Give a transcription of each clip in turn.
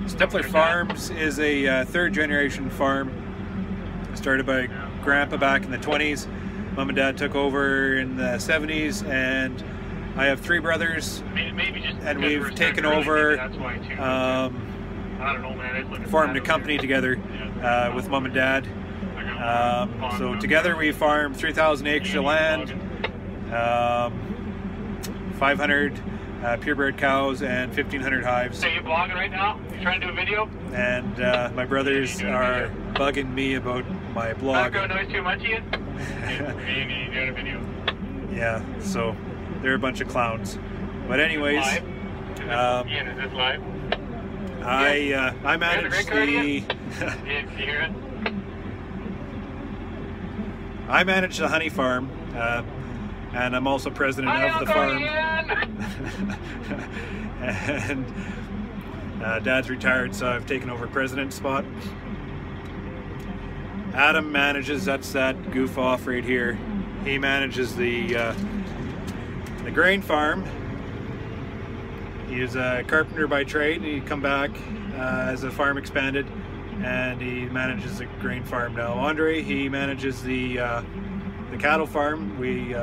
Steppler Farms is a third generation farm. Started by Grandpa back in the 20s. Mom and Dad took over in the 70s, and I have three brothers, and we've taken over, formed a company together with Mom and Dad. So together we farm 3,000 acres of land, 500 purebred cows, and 1,500 hives. So you're blogging right now? You're trying to do a video? And my brothers are bugging me about my blog. Background noise too much, Ian? You're doing a video. Yeah, so they're a bunch of clowns. But anyways, Ian, is this live? I manage the Ian, can you hear it? I manage the honey farm, and I'm also president of the farm. And Dad's retired, so I've taken over president's spot. Adam manages, that's that goof off right here. He manages the grain farm. He is a carpenter by trade. He come back as the farm expanded, and he manages the grain farm now. Andre, he manages the cattle farm. We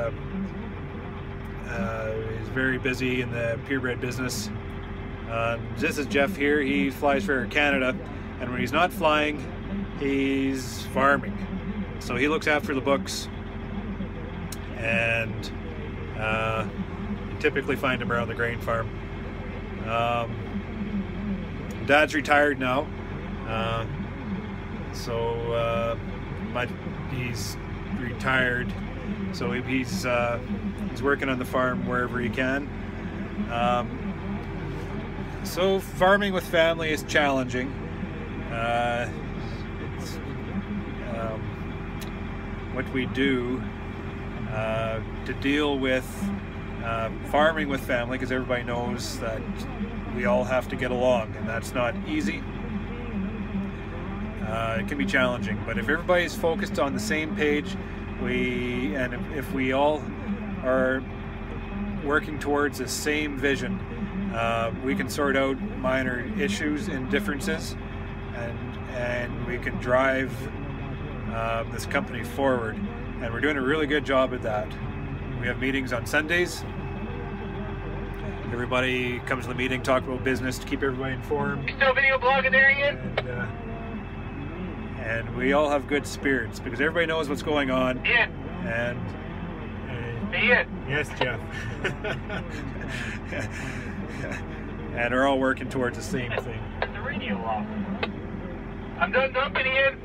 is very busy in the purebred business. This is Jeff here. He flies for Air Canada, and when he's not flying, he's farming. So he looks after the books, and you typically find him around the grain farm. Dad's retired now, but he's retired, so he's working on the farm wherever he can. So farming with family is challenging. It's what we do to deal with farming with family, because everybody knows that we all have to get along, and that's not easy. It can be challenging, but if everybody's focused on the same page, if we all are working towards the same vision, we can sort out minor issues and differences, and we can drive this company forward, and we're doing a really good job at that. We have meetings on Sundays. Everybody comes to the meeting, talk about business to keep everybody informed. You still video blogging there, Ian? And we all have good spirits because everybody knows what's going on. Ian. And Ian. yes, Jeff. And we're all working towards the same thing. Turn the radio off. I'm done dumping, Ian.